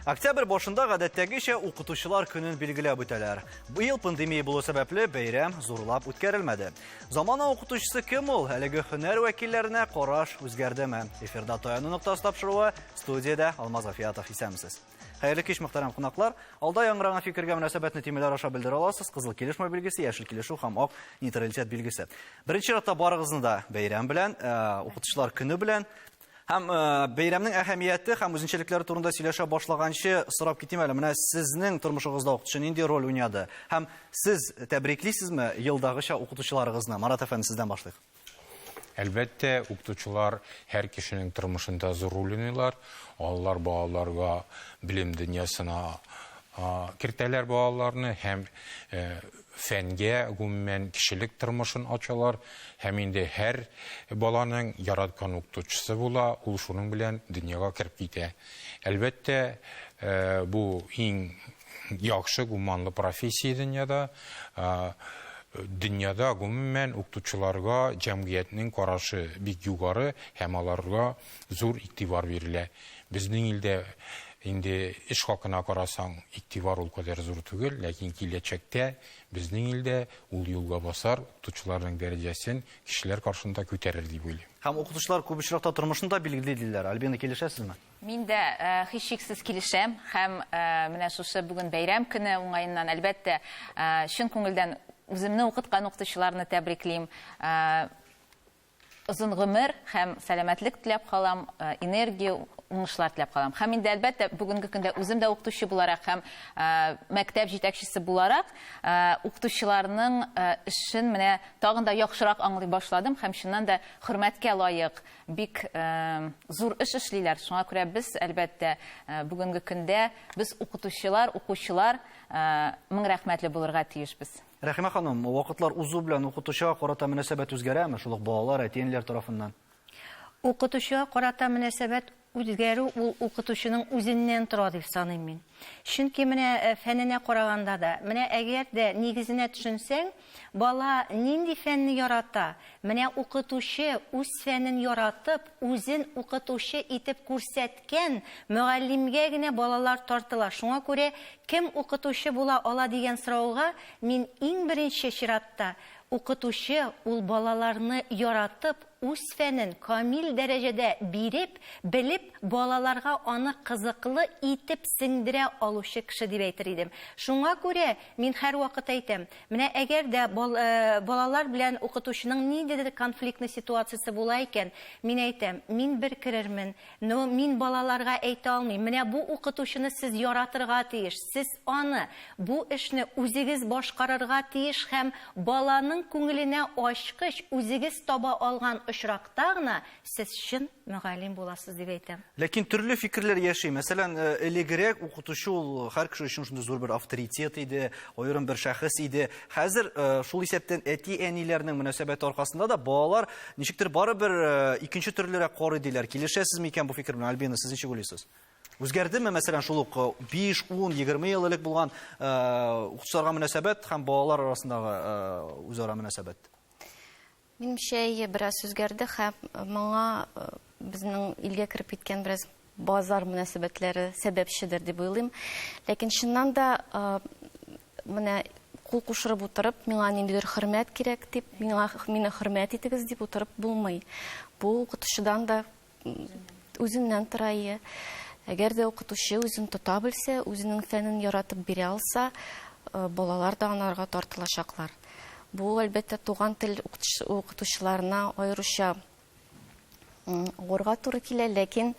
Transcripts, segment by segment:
Октябрь башында гадәттәгечә укытучылар көнен билгеләп үтәләр. Быел пандемия булу сәбәпле бәйрәм зурлап үткәрелмәде. Замана укытучысы кем ул? Әлеге һөнәр вәкилләренә караш үзгәрдеме? Эфирда Таяну нуктасы тапшыруы, студиядә Алмаз Гафиятов исәмсез. Хәерле кич, мөхтәрәм кунаклар. Алда яңгыраган фикергә мөнәсәбәтне тимәләр аша белдерә аласыз. Кызыл килешмә билгесе, яшел килешү һәм ак нейтралитет билгесе. Беренче чиратта барыгызны да бәйрәм белән, укытучылар көне белән һәм бәйрәмнең әһәмияте һәм үзенчәлекләре турында сөйләшә башлаганчы сорап китим әле. Менә сезнең тормышыгызда укытучы нинди роль уйнады? Һәм сез тәбриклисезме елдагыча укытучыларыгызны? Марат әфәнде, сездән башлыйк. Әлбәттә, укытучылар һәр кешенең тормышында зур роль уйныйлар. Алар балаларга билим дөньясына кертәләр балаларны һәм фәнгә, гомумән кишилек тормышын ачалар. Һәм инде һәр баланың яраткан укытучысы була, ул шуның белән дөньяга кирип китә. Әлбәттә, бу иң яхшы гуманлы профессия дөньяда. Дөньяда гомумән укытучыларга җәмгыятьнең карашы бик югары һәм аларга зур игътибар бирелә. Безнең илдә инде эш хакына карасаң, игътибар ул кадәр зур түгел, ләкин киләчәктә безнең илдә ул юлга басар, укытучыларның дәрәҗәсен кешеләр каршында күтәрер дип уйлыйм. Һәм укытучылар күп очракта тормышында билгеле диләр. Альбина, килешәсезме? Мин дә һичшиксез килешәм һәм менә шушы бүген бәйрәм көне уңаеннан әлбәттә чын күңелдән үземне укыткан укытучыларны тәбриклим. Озын гомер һәм сәламәтлек теләп калам, энергия, уңышлар теләп калам. Һәм инде әлбәттә бүгенге көндә үзем дә укытучы буларак һәм мәктәп җитәкчесе буларак укытучыларның эшен менә тагын да яхшырак аңлый башладым һәм шуннан да хөрмәткә лаек бик зур эш эшлиләр. Шуңа күрә без әлбәттә бүгенге көндә без укытучылар, укучылар мең рәхмәтле булырга тиешбез. Рәхимә ханым, вакытлар узу белән укытучыга карата мөнәсәбәт үзгәрәме? Шул ук балалар, әти-әниләр тарафыннан. Укытучыга карата мөнәсәбәт үзгәрү ул укытучының үзеннән тора дип саныйм мин. Чөнки менә фәненә караганда да, менә әгәр дә нигезенә төшенсәң, бала нинди фәнне ярата, менә укытучы үз фәнен яратып, үзен укытучы итеп күрсәткән мөгаллимгә генә балалар тартыла. Шуңа күрә кем укытучы була ала дигән сорауга мин иң беренче чиратта укытучы ул балаларны яратып, үз фәнен камил дәрәҗәдә биреп, белеп, балаларга аны кызыклы итеп сеңдерә алучы кеше дип әйтер идем. Шуңа күрә мин һәр вакыт әйтәм, менә әгәр дә балалар белән укытучының ниндидер конфликтный ситуациясе була икән, мин әйтәм, мин бер керермен, но мин балаларга әйтә алмыйм. Менә бу укытучыны сез яратырга тиеш, сез аны, бу эшне үзегез башкарырга тиеш һәм баланың күңеленә ачкыч үзегез таба алган очракта гына сез чын мөгаллим буласыз дип әйтәм. Ләкин төрле фикерләр яши. Мәсәлән, элегрәк укытучы ул һәр кеше өчен шундый зур бер авторитет иде, аерым бер шәхес иде. Хәзер шул исәптән әти-әниләрнең мөнәсәбәте аркасында да балалар ничектер барыбер икенче төрлерәк карый диләр. Килешәсезме икән бу фикер белән? Альбина, сез ничек уйлыйсыз? Үзгәрдеме, мәсәлән, шул ук 5, 10, 20 ел элек булган укытучыларга мөнәсәбәт һәм балалар арасындагы үзара мөнәсәбәт? Минемчә, бераз үзгәрде һәм моңа безнең илгә кирип киткән бераз базар мөнәсәбәтләре сәбәпчедер дип уйлыйм. Ләкин шуннан да менә кул кушырып утырып, миңа ниндидер хөрмәт кирәк дип, мине хөрмәт итегез дип утырып булмый. Бу укытучыдан да үзеннән тора. Әгәр дә укытучы үзен тота белсә, үзенең фәнен яратып бирә алса, балалар да анарга тартылачаклар. Бу әлбәттә туган тел укытучыларына аеруча орга туры килә, ләкин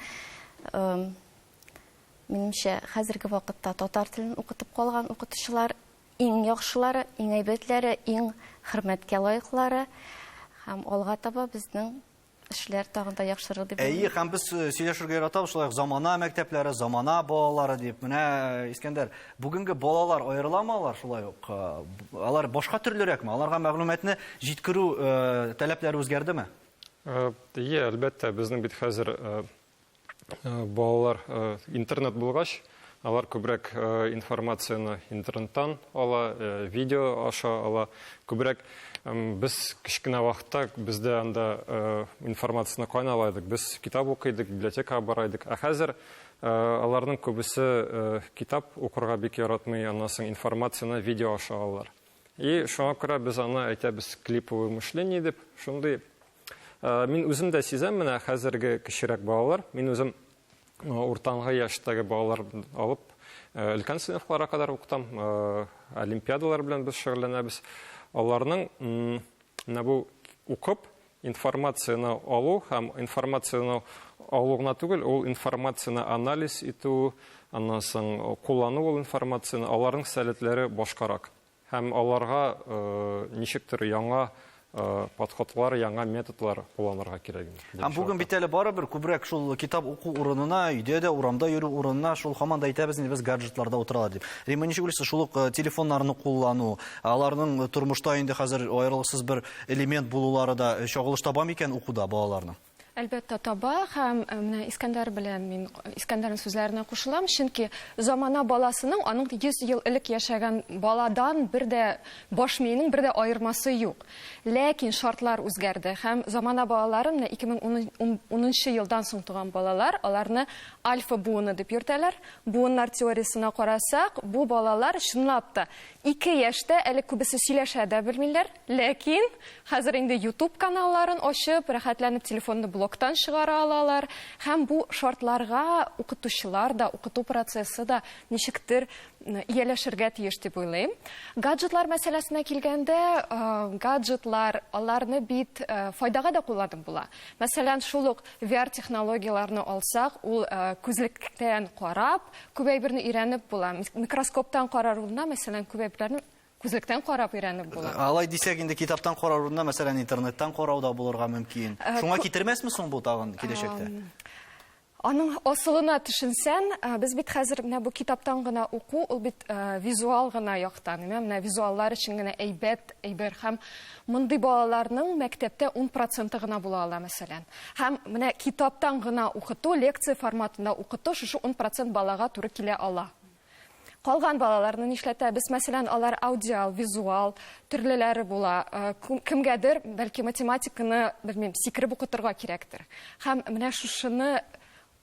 минемчә хәзерге вакытта татар телен укытып калган укытучылар иң яхшылары, иң әйбәтләре, иң хөрмәткә лаеклары һәм алга таба безнең эшләр тагын да яхшырыр дип. Әйе, һәм без сөйләшергә яратабыз, шулай замана мәктәпләре, замана балалары дип. Менә Искәндәр, бүгенге балалар аерыламалар шулай ук. Алар башка төрлерәкме? Аларга мәгълүматны җиткерү таләпләре үзгәрдеме? Әйе, әлбәттә, безнең бит хәзер балалар интернет булгач, алар күбрәк информацияны интернеттан ала, видео аша ала, күбрәк Без кичкенә вакытта бездә анда информацияны кайналадык. Без китап укыйдык, библиотекага барайдык. Ә хәзер аларның күбесе китап укырга бик яратмый, аннан соң информацияны видео аша алалар. И шуңа күрә без аны әйтәбез клиповое мышление дип, шундый. Мин үзем дә сизәм, менә хәзерге кечерәк балалар, мин үзем уртангы яшьтәге балалар алып, өлкән сыйныфларга кадәр укытам, олимпиадалар белән без шөгыльләнәбез. Аларның бу укып информацияны алу һәм информацияны алу гына түгел, ул информацияны анализ итү, аннан соң куллану ул информацияны, аларның сәләтләре башкарак. Һәм аларга ничектер яңа подходлар, яңа методлар кулланырга кирәк. Һәм бүген бит әле барыбер күбрәк шул китап уку урынына, өйдә дә, урамда йөрү урынына шул һаман да әйтәбез, без гаджетларда утыралар дип. Рима, ничек уйлыйсыз, шул ук телефоннарны куллану, аларның тормышта инде хәзер аерылыксыз бер элемент булулары да чагылыш таба микән укуда балаларның? Әлбәттә таба, һәм менә Искәндәр белән мин Искәндәрнең сүзләренә кушылам, чөнки замана баласының аның 100 ел элек яшәгән баладан бер дә баш миенең бер дә аермасы юк. Ләкин шартлар үзгәрде һәм замана балалары менә 2010 елдан соң туган балалар, аларны альфа буыны дип йөртәләр. Буыннар теориясына карасак, бу балалар чынлап та 2 яшьтә әле күбесе сөйләшә дә белмиләр, ләкин хәзер инде YouTube каналларын ачып, рәхәтләнеп телефонны блоктан чыгара алалар, һәм бу шартларга укытучылар да, укыту процессы да ничектер ияләшергә тиеш дип уйлыйм. Гаджетлар мәсьәләсенә килгәндә, гаджетлар аларны бит файдага да кулланып була. Мәсәлән, шул ук VR технологияларны алсак, ул күзлектән карап, күбәйберне өйрәнеп була. Микроскоптан карар урынына, мәсәлән, күбәйберләрне күзлектән карап өйрәнеп була. Алай дисәк инде китаптан карар урынына, мәсәлән, интернеттан карауда булырга мөмкин. Шуңа китермәсме соң бу тагын киләчәктә? Аның асылына төшенсән, без бит хәзер менә бу китаптан гына уку, ул бит визуал гына яктан, менә визуаллар өчен генә әйбер һәм мондый балаларның мәктәптә 10% гына була ала, мәсәлән. Һәм менә китаптан гына укыту, лекция форматында укыту шушы 10% балага туры килә ала. Калган балаларны нишләтәбез? Мәсәлән, алар аудиал, визуал, төрлеләре була. Кемгәдер, бәлки математиканы, белмим, сикереп укытырга кирәктер. Һәм менә шушыны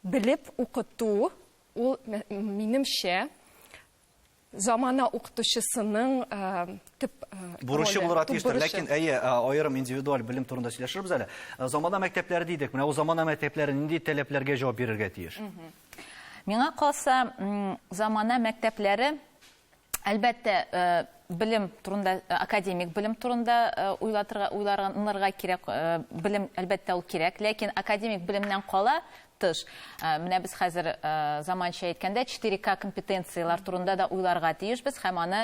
белеп укыту, ул минемчә замана укытучысының төп бурычы булырга тиештер, ләкин аерым индивидуаль белем турында сөйләшербез әле. Замана мәктәпләре дидек, менә ул замана мәктәпләре нинди таләпләргә җавап бирергә тиеш? Миңа калса, замана мәктәпләре әлбәттә билим турында, академик билим турында уйларга кирәк, билим әлбәттә ул кирәк, ләкин академик билимнән кала тыш. Менә без хәзер заманча әйткәндә 4K компетенциялар турында да уйларга тиешбез һәм аны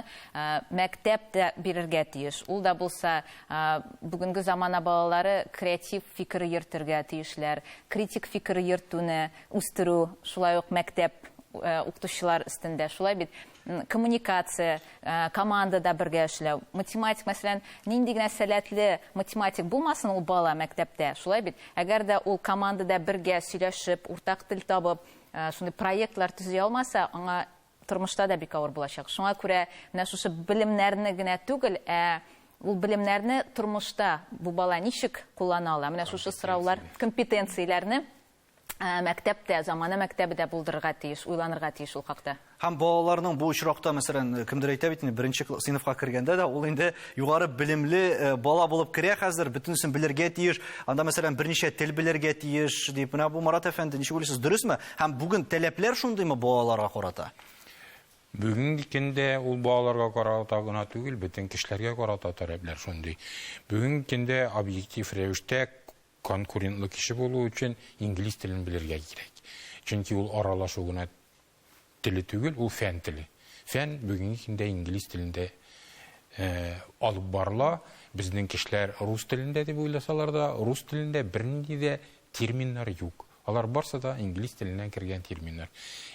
мәктәптә бирергә тиеш. Ул да булса, бүгенге замана балалары креатив фикер йөртергә тиешләр, критик фикер йөртүне үстерү, шулай ук мәктәп укытучылар өстендә. Шулай бит коммуникация, командада бергә эшләү. Математик, мәсәлән, нинди генә сәләтле математик булмасын ул бала мәктәптә. Шулай бит, әгәр дә ул командада бергә сөйләшеп, уртак тел табып, шундый проектлар төзи алмаса, аңа тормышта да бик авыр булачак. Шуңа күрә менә шушы белемнәрне генә түгел, ул белемнәрне тормышта бу бала ничек куллана ала? Менә шушы сораулар, компетенцияләрне мәктәптә, замана мәктәбендә булдырырга тиеш, уйланырга тиеш ул хакта. Һәм балаларның бу очракта, мәсәлән, кемдер әйтә бит, беренче сыйныфка кергәндә дә ул инде югары белемле бала булып керә хәзер, бөтенсен белергә тиеш, анда мәсәлән берничә тел белергә тиеш дип, менә бу Марат әфәнде, ничек уйлыйсыз, дөресме? Һәм бүген таләпләр шундыймы балаларга карата? Бүгенге көндә ул балаларга карата гына түгел, бөтен кешеләргә карата таләпләр шундый. Бүгенге көндә объектив рәвештә конкурентлы кеше булу өчен инглиз телен белергә кирәк. Чөнки ул аралашу гына теле түгел, ул фән теле. Фән бүгенге көндә инглиз телендә алып барыла. Безнең кешеләр рус телендә дип уйласалар да, рус телендә бернинди дә терминнар юк. Алар барса да инглиз теленнән кергән терминнар.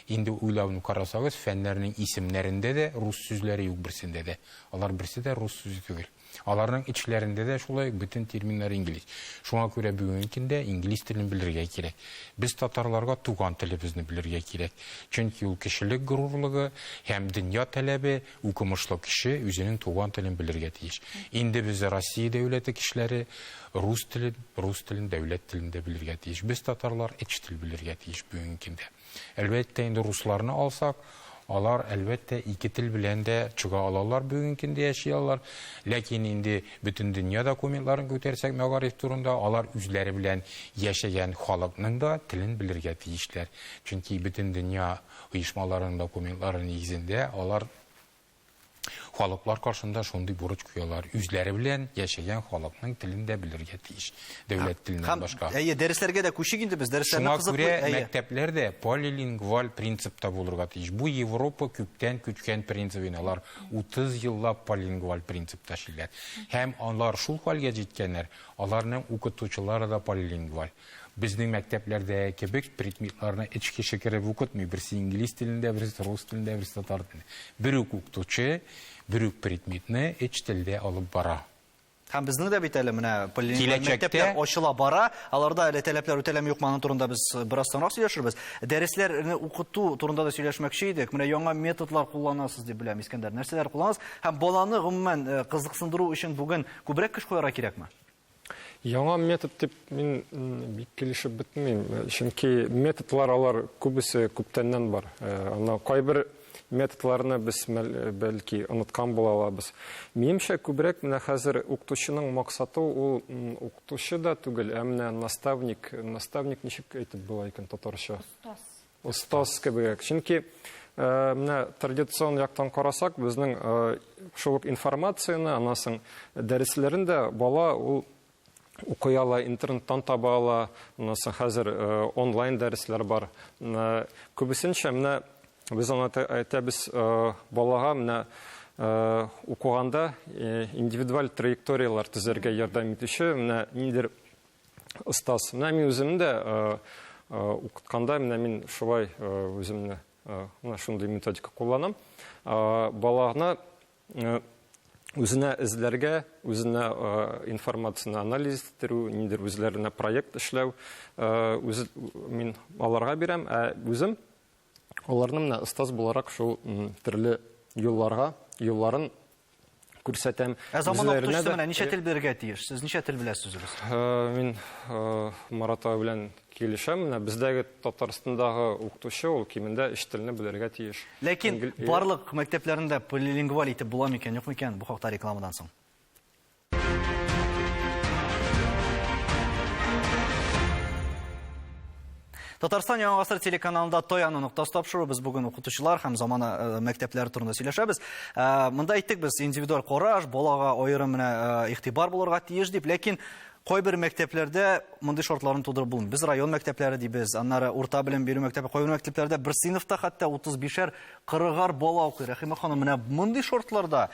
Инде уйлауны карасагыз, фәннәрнең исемнәрендә дә рус сүзләре юк берсендә дә. Алар берсе дә рус сүзе түгел. Аларның ичләрендә дә шулай бөтен терминнар инглиз. Шуңа күрә бүгенге көндә инглиз телен белергә кирәк. Без татарларга туган телебезне белергә кирәк. Чөнки ул кешелек горурлыгы һәм дөнья таләбе укымышлы кеше үзенең туган телен белергә тиеш. Инде без Россия дәүләте кешеләре рус телен дәүләт телендә белергә тиеш. Без татарлар эч тел белергә тиеш бүгенге көндә. Әлбәттә, инде русларны алсак, алар әлбәттә ике тел белән дә чыга алалар бүгенге көндә яши алалар. Ләкин инде бөтен дөнья документларын күтәрсәк, мәгариф турында алар үзләре белән яшәгән халыкның да телен белергә тиешләр. Чөнки бөтен дөнья оешмаларының документлары нигезендә алар халыклар каршында шундый бурыч куялар. Үзләре белән яшәгән халыкның телен дә белергә тиеш. Дәүләт теленнән башка. Дәресләргә дә күчик инде без, дәресләрне Шуңа кызыклы. күрә мәктәпләрдә полилингваль принципта булырга тиеш. Бу Европа күптән көткән принцип иде. Алар 30 еллап полилингваль принципта эшлиләр. Һәм алар шул хәлгә җиткәннәр, аларның укытучылары да полилингваль. Безнең мәктәпләрдә кебек предметларны эчке шикереп укытмый. Берсе инглиз телендә, берсе рус телендә, берсе татар телендә. Бер укытучы бер предметны эч телдә алып бара. Һәм безнең дә бит әле менә полилингваль мәктәпләр ачыла бара. Аларда әле таләпләр үтәләм юк, моның турында без бераз соңрак сөйләшербез. Дәресләрне укыту турында да сөйләшмәкче идек. Менә яңа методлар кулланасыз дип беләм, Искәндәр. Нәрсәләр кулланасыз? Һәм баланы гомумән кызыксындыру өчен бүген күбрәк көч куярга кирәкме? Яңа метод дип мин бик килешеп бетмим. Чөнки методлар алар күбесе күптәннән бар. Ана кайбер методларны без бәлки оныткан була алабыз. Минемчә, күбрәк менә хәзер укытучының максаты ул укытучы да түгел, ә менә наставник ничек әйтеп була икән татарча? Устаз кебек. Чөнки менә традицион яктан карасак, безнең шул информацияны, анасын дәресләрендә бала ул укый ала, интернеттан таба ала, хәзер онлайн дәресләр бар. Күбесенчә менә без аны әйтәбез, балага менә укыганда индивидуаль траекториялар төзәргә ярдәм итүче менә ниндидер остаз. Менә мин үзем дә укытканда менә мин шулай үземне шундый методика кулланам. Баланы үзенә эзләргә, үзенә информацияны анализ иттерү, ниндидер үзләренә проект эшләү, мин аларга бирәм, ә үзем аларны менә остаз буларак шул төрле юлларын күрсәтәм. Заман укытучысы менә ничә тел белергә тиеш? Сез ничә тел беләсез үзегез? Мин Марат белән килешәм. Менә бездәге Татарстандагы укытучы ул кимендә 3 телне белергә тиеш. Ләкин барлык мәктәпләрендә полилингваль итеп була микән, юкмы икән бу хакта рекламадан соң? Татарстан Яңа гасыр телеканалында Тояны нуктасы тапшыру. Без бүген укытучылар һәм замана мәктәпләре турында сөйләшәбез. Монда әйттек без, индивидуаль караш, балага аерым менә игътибар булырга тиеш дип, ләкин кайбер мәктәпләрдә мондый шартларны тудырып булмый. Без район мәктәпләре дибез, аннары урта белем бирү мәктәбе, кайбер мәктәпләрдә бер сыйныфта хәтта 35-әр, 40-ар бала укый. Рәхимә ханым, менә мондый шартларда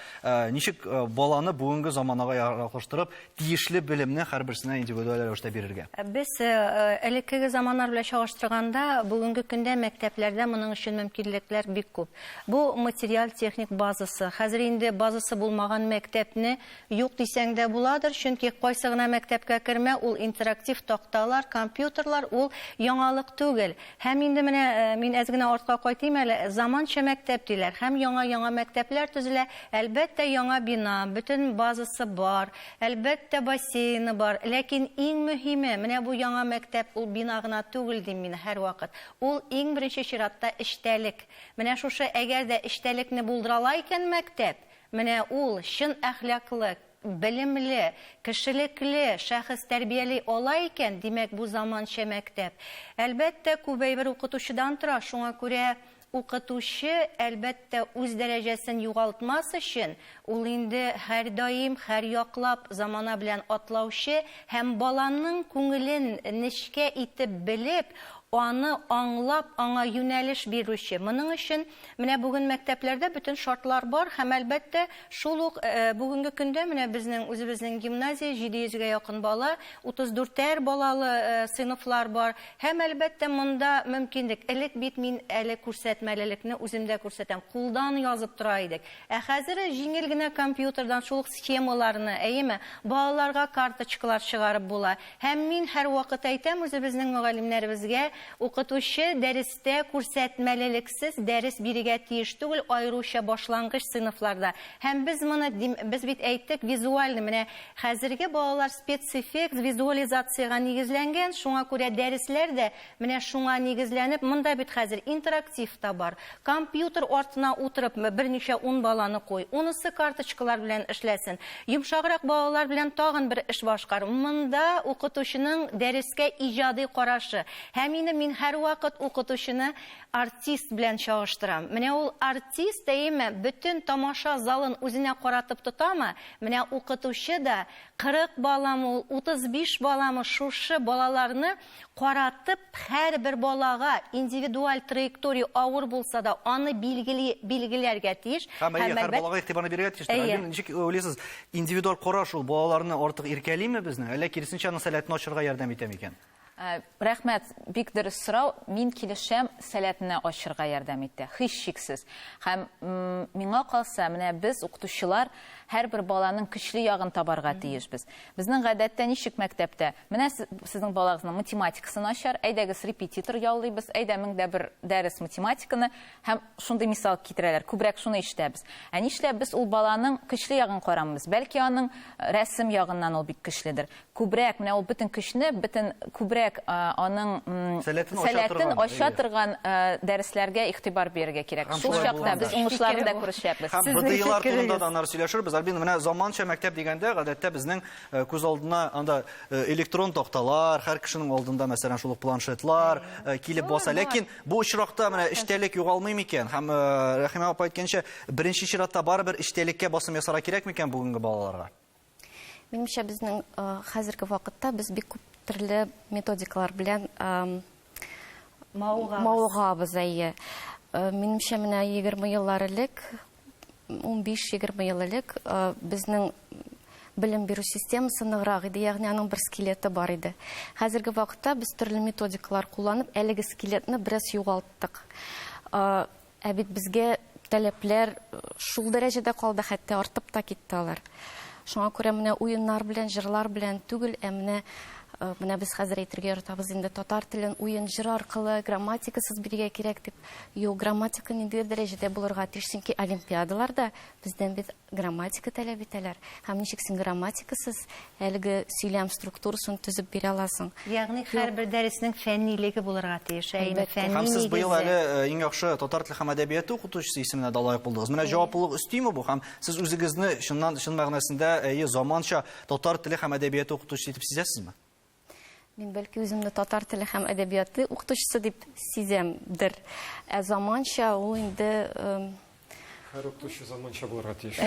ничек баланы бүгенге заманага яраклаштырып, тиешле белемне һәрберсенә индивидуаль рәвештә бирергә? Без элеккеге заманнар белән чагыштырганда, бүгенге көндә мәктәпләрдә моның өчен мөмкинлекләр бик күп. Бу материаль техник базасы. Хәзер инде базасы булмаган мәктәпне юк дисәң дә буладыр, чөнки кайсы гына мәктәпкә кермә, ул интерактив такталар, компьютерлар, ул яңалык түгел. Һәм инде менә мин әз генә артка кайтыйм әле, заманча мәктәп диләр. Һәм яңа мәктәпләр төзелә. Әлбәттә яңа бина, бөтен базасы бар, әлбәттә бассейны бар. Ләкин иң мөһиме, менә бу яңа мәктәп ул бина гына түгел дим мин һәр вакыт. Ул иң беренче чиратта эштәлек. Менә шушы әгәр дә эштәлекне булдырала икән мәктәп, менә ул чын әхлаклы, белемле, кешелекле, шәхес тәрбияли ала икән, димәк бу заманча мәктәп. Әлбәттә күбәйбер укытучыдан тора, шуңа күрә укытучы әлбәттә үз дәрәҗәсен югалтмас өчен, ул инде һәр даим, һәр яклап замана белән атлаучы һәм баланың күңелен нечкә итеп белеп, аны аңлап, аңа юнәлеш бирүче. Моның өчен менә бүген мәктәпләрдә бөтен шартлар бар һәм әлбәттә шул ук бүгенге көндә менә безнең үзебезнең гимназия 700-гә якын бала, 34-әр балалы сыйныфлар бар. Һәм әлбәттә монда мөмкинлек. Элек бит мин әле күрсәтмәлелекне үземдә күрсәтәм. Кулдан язып тора идек. Ә хәзер җиңел генә компьютердан шул схемаларны, әйеме, балаларга карточкалар чыгарып була. Һәм мин һәр вакыт әйтәм үзебезнең мөгаллимнәребезгә, укытучы дәрестә күрсәтмәлелексез дәрес бирергә тиеш түгел, аеруча башлангыч сыйныфларда. Һәм без моны без бит әйттек, визуальный, менә хәзерге балалар спецэффект визуализацияга нигезләнгән, шуңа күрә дәресләр дә менә шуңа нигезләнеп, монда бит хәзер интерактив та бар. Компьютер артына утырып берничә 10 баланы куй, унысы карточкалар белән эшләсен. Йомшаграк балалар белән тагын бер эш башкар. Монда укытучының дәрескә иҗади карашы. Һәм мин һәр вакыт укытучыны артист белән чагыштырам. Менә ул артист дәйме бөтен тамаша залын үзенә каратып тотамы? Менә укытучы да 40 баламы, 35 баламы шушы балаларны каратып, һәр бер балага индивидуаль траектория авыр булса да, аны билгеләргә тиеш. Һәр балага игътибарны бирергә тиеш. Ничек уйлыйсыз, индивидуаль караш ул балаларны артык иркәлиме безне? Әллә киресенчә аның сәләтен ачырга ярдәм итәме икән? Рәхмәт, бик дөрес сорау. Мин килешәм, сәләтне ачырга ярдәм итә. Һич шиксез. Һәм миңа калса, менә без укытучылар һәрбер баланың көчле ягын табарга тиешбез. Безнең гадәттә ничек мәктәптә? Менә сезнең балагызның математикасын ачар, әйдәгез репетитор яулыйбыз, әйдә меңдә бер дәрес математиканы, һәм шундый мисал китерәләр. Күбрәк шуны ишетәбез. Ә нишләп без ул баланың көчле ягын карамыз? Бәлки аның рәсем ягыннан ул бик көчледер. Күбрәк, менә ул бөтен көчне, бөтен күбрәк аның сәләтен ача торган дәресләргә игътибар бирергә кирәк. Шул чакта без уңышларын да күрәчәкбез. Һәм БДИлар турында да сөйләшербез. Альбина, менә заманча мәктәп дигәндә, гадәттә безнең күз алдына анда электрон такталар, һәр кешенең алдында мәсәлән шул планшетлар килеп баса. Ләкин бу очракта менә эштәлек югалмый микән? Һәм Рәхимә апа әйткәнчә, беренче чиратта барыбер эштәлеккә басым ясарга кирәк микән бүгенге балаларга? Минемчә, безнең хәзерге вакытта без бик күп төрле методикалар белән мавыгабыз. Минемчә, менә 20 еллар элек, 15-20 ел элек безнең белем бирү системасы ныграк иде, ягъни аның бер скелеты бар иде. Хәзерге вакытта без төрле методикалар кулланып, әлеге скелетны бераз югалттык. Ә бит безгә таләпләр шул дәрәҗәдә калды, хәтта артып та китте алар. Шуңа күрә менә уеннар белән, җырлар белән түгел, менә без хәзер әйтергә яратабыз инде татар телен уен җыр аркылы, грамматикасыз бирергә кирәк дип. Юк, грамматика нинди дәрәҗәдә булырга тиеш, чөнки олимпиадаларда бездән бит грамматика таләп итәләр. Һәм ничек син грамматикасыз әлеге сөйләм структурасын төзеп бирә аласың? Ягъни һәрбер дәреснең фәннилеге булырга тиеш. Һәм сез быел әле иң яхшы татар теле һәм әдәбияты укытучысы исеменә дә лаек булдыгыз. Менә җаваплылык өстиме бу? Һәм сез үзегезне чын мәгънәсендә заманча татар теле һәм әдәбияты укытучысы итеп сизәсезме? Мин бәлки үземне татар теле һәм әдәбияты укытучысы дип сизәмдер. Ә заманча ул инде һәр укытучы заманча булырга тиеш.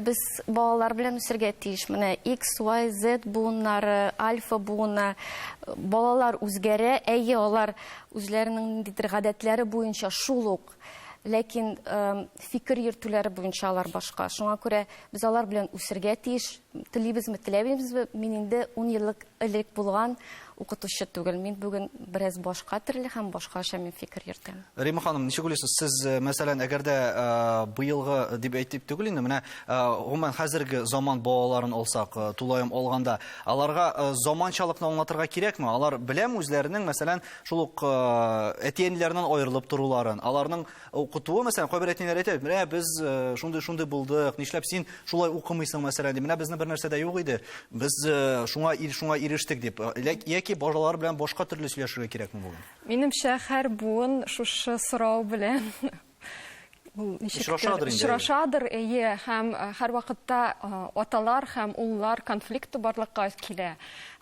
Без балалар белән үсәргә тиеш. Менә X, Y, Z буыннары, альфа буыны, балалар үзгәрә, алар үзләренең ниндидер гадәтләре буенча шул ук. Ләкин фикер йөртүләре буенча алар башка. Шуңа күрә без алар белән үсәргә тиеш. Телибезме, теләбезме? Мин инде 10 еллык элек булган укытучы түгел. Мин бүген бераз башка төрле һәм башкача мин фикер йөртәм. Рима ханым, ничек уйлыйсыз? Сез мәсәлән, әгәр дә быелгы дип әйтеп түгел инде, менә гомумән хәзерге заман балаларын алсак, тулаем алганда, аларга заманчалыкны аңлатырга кирәкме? Алар беләм үзләренең, мәсәлән, шул ук әтиәниләреннән аерылып торуларын, аларның укытуы, мәсәлән, кайбер әтиәниләр әйтә, менә без шундый булдык, нишләп син шулай укымыйсың, мәсәлән, менә безне бер нәрсә дә юк иде. Без шуңа ирештек дип. Яки балалар белән башка төрле сөйләшергә кирәкме бүген? Минемчә, һәр буын шушы сорау белән очрашадыр, һәм һәр вакытта аталар һәм уллар конфликты барлыкка килә.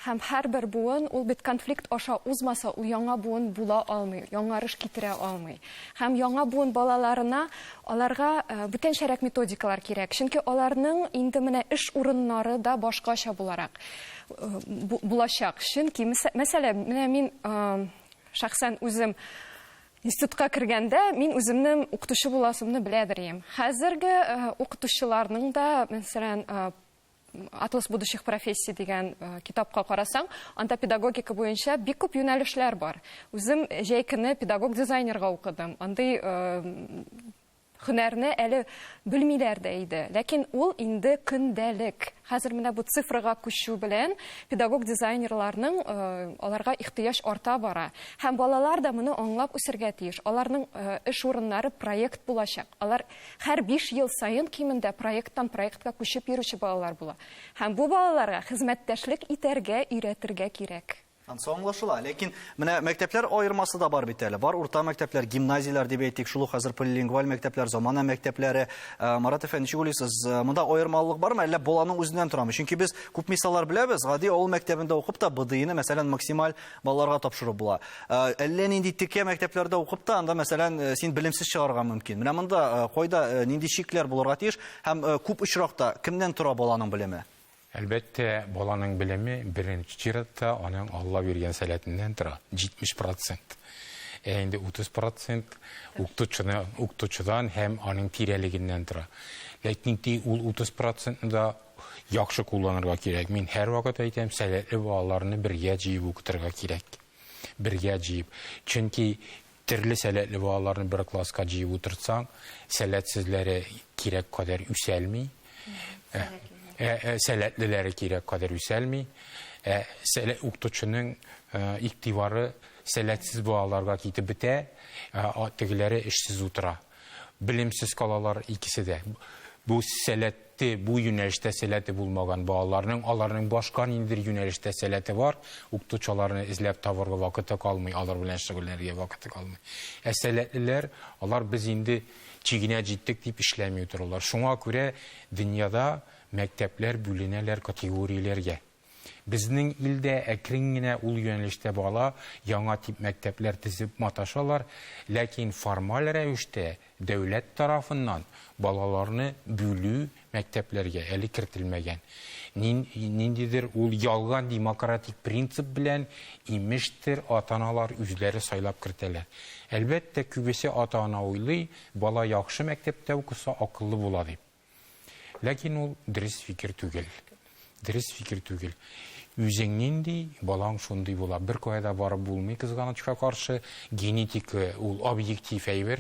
Һәм һәрбер буын ул бит конфликт аша узмаса, ул яңа буын була алмый, яңарыш китерә алмый. Һәм яңа буын балаларына аларга бүтәнчәрәк методикалар кирәк. Чөнки аларның инде менә эш урыннары да башкача булачак. Чөнки мәсәлән, менә мин шәхсән үзем институтка кергәндә, мин үземнең укытучы буласымны беләдер. Хәзерге укытучыларның да, мәсәлән, «Атлас будущих профессий» дигән китапка карасаң, анда педагогика буенча бик күп юнәлешләр бар. Үзем җәй көне педагог-дизайнерга укыдым. Андый һөнәрне әле белмиләр дә иде. Ләкин ул инде көндәлек. Хәзер менә бу цифрага күчү белән педагог дизайнерларның аларга ихтыяҗ арта бара. Һәм балалар да моны аңлап үсәргә тиеш. Аларның эш урыннары проект булачак. Алар һәр 5 ел саен кимендә проекттан проектка күчеп йөрүче балалар була. Һәм бу балаларга хезмәттәшлек итәргә, өйрәтергә кирәк. Ансы аңлашыла. Ләкин менә мәктәпләр айырмасы да бар бит әле. Бар урта мәктәпләр, гимназиялар дип әйтик, шул ук хәзер полилингваль мәктәпләр, замана мәктәпләре. Марат әфәнде, ничек уйлыйсыз, монда аермалылык бармы, әллә баланың үзеннән торамы? Чөнки без күп мисаллар беләбез. Гади авыл мәктәбендә укып та БДИны, мәсәлән, максималь балаларга тапшыру була. Әллә нинди текә мәктәпләрдә укып та, анда мәсәлән, син белемсез чыгарга мөмкин. Менә монда кайда нинди шикләр булырга тиеш һәм күп очракта кемнән тора баланың белеме? Әлбәттә, баланың белеме беренче чиратта аның Алла биргән сәләтеннән тора. 70%. Инде 30% укытучыдан һәм аның тирәлегеннән тора. Ләкин ул 30% да яхшы кулланырга кирәк. Мин һәр вакыт әйтәм, сәләтле балаларны бергә җыеп укытырга кирәк. Бергә җыеп. Чөнки төрле сәләтле балаларны бер класска җыеп утырсаң, сәләтсезләре кирәк кадәр үсәлми. Сәләтлеләре кирәк кадәр үсәлми. Укытучының игътибары сәләтсез балаларга китеп бетә, тегеләре эшсез утыра. Белемсез калалар икесе дә. Бу сәләтте, бу юнәлештә сәләте булмаган балаларның, аларның башка ниндидер юнәлештә сәләте бар, укытучыларны эзләп табарга вакыты калмый, алар белән шөгыльләргә вакыты калмый. Сәләтлеләр, алар без инде чигенә җиттек дип эшләми торалар. Шуңа күрә дөньяда мәктәпләр бүленәләр категорияләргә. Безнең илдә әкрен генә ул юнәлештә бала яңа тип мәктәпләр төзеп маташалар, ләкин формаль рәвештә дәүләт тарафыннан балаларны бүлү мәктәпләргә әле кертелмәгән. Ниндидер ул ялган демократик принцип белән имештер ата-аналар үзләре сайлап кертәләр. Әлбәттә, күбесе ата-ана уйлый, бала яхшы мәктәптә укыса акыллы була дип. Ләкин ул дөрес фикер түгел. Дөрес фикер түгел. Үзең нинди, балаң шундый була. Бер кайда барып булмый, кызганычка каршы. Генетика ул объектив әйбер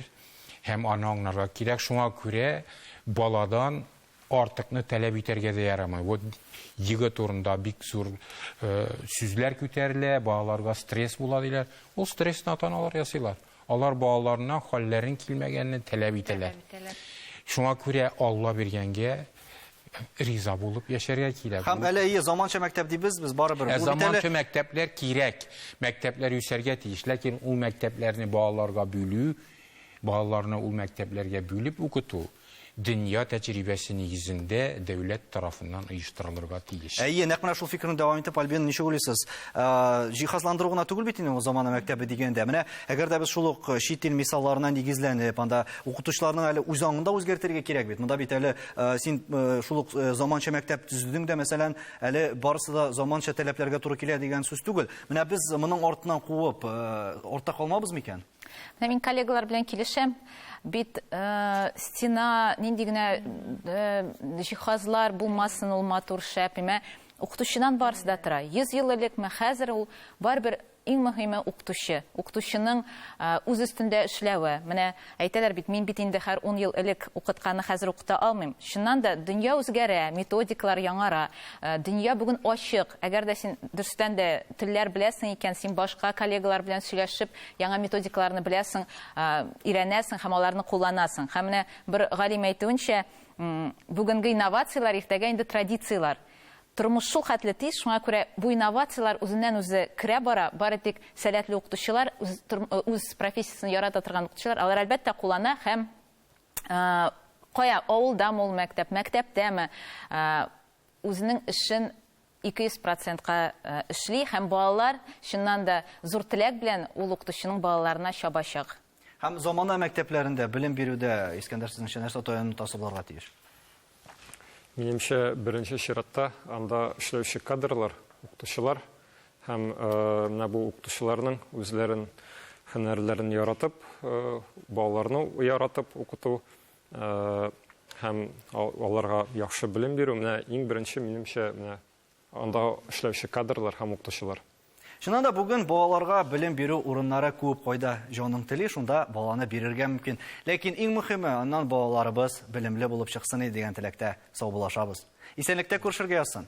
һәм аны аңларга кирәк. Шуңа күрә баладан артыкны таләп итәргә дә ярамый. Вот егет турында бик зур сүзләр күтәрелә, балаларга стресс була диләр. Ул стрессны ата-аналар ясыйлар. Алар балаларына хәлләрен килмәгәнне таләп итәләр. Шуңа күрә Алла биргәнгә риза булып яшәргә кирәк. Һәм әле заманча мәктәп дибез, без барыбер. Заманча мәктәпләр кирәк. Мәктәпләр үсәргә тиеш, ләкин ул мәктәпләрне балаларга бүлү, балаларны ул мәктәпләргә бүлеп укыту дөнья тәҗрибәсе нигезендә дәүләт тарафыннан оештырылырга тиеш. Нәкъ менә шул фикерне дәвам итеп, Альбин, ничек уйлыйсыз? Җиһазландыру гына түгел бит инде ул замана мәктәбе дигәндә. Менә әгәр дә без шул ук чит ил мисалларына нигезләнеп, анда укытучыларның әле үз аңында үзгәртергә кирәк бит. Монда бит әле син шул ук заманча мәктәп төзүдең дә, мәсәлән, әле барысы да заманча таләпләргә туры килә дигән сүз түгел. Менә без моның артыннан куып, артта калмабыз микән? Мин коллегалар белән килешәм. Бит стена, нинди генә җиһазлар булмасын, ул матур шәп, укытучыдан барысы да тора. 100 ел элек, хәзер ул барбер иң мөһиме укытучы. Укытучының үз өстендә эшләве. Менә әйтәләр бит, мин бит инде һәр 10 ел элек укытканны хәзер укыта алмыйм. Шуннан да дөнья үзгәрә, методикалар яңара. Дөнья бүген ачык. Әгәр дә син дөрестән дә телләр беләсең икән, син башка коллегалар белән сөйләшеп, яңа методикаларны беләсең, өйрәнәсең һәм аларны кулланасың. Һәм менә бер галим әйтүенчә, бүгенге инновациялар иртәгә инде традициялар. Тормыш шул хәтле тиз, шуңа күрә бу инновациялар үзеннән үзе керә бара, бары тик сәләтле укытучылар, үз профессиясын ярата торган укытучылар, алар әлбәттә куллана һәм кая авылдамы ул мәктәп, мәктәптәме үзенең эшен 200%-ка эшли һәм балалар шуннан да зур теләк белән ул укытучының балаларына чабачак. Һәм замана мәктәпләрендә белем бирүдә Искәндәр, сезнеңчә нәрсә таянып тиеш? Минемчә, беренче чиратта анда эшләүче кадрлар, укытучылар һәм менә бу укытучыларның үзләрен һөнәрләрен яратып, балаларны яратып укыту һәм аларга яхшы белем бирү, менә иң беренче минемчә, менә анда эшләүче кадрлар һәм укытучылар. Шуннан да бүген балаларга белем бирү урыннары күп кайда җаның тели, шунда баланы бирергә мөмкин. Ләкин иң мөһиме, аннан балаларыбыз белемле булып чыксын дигән теләктә саубуллашабыз. Исәнлектә күрешергә язсын.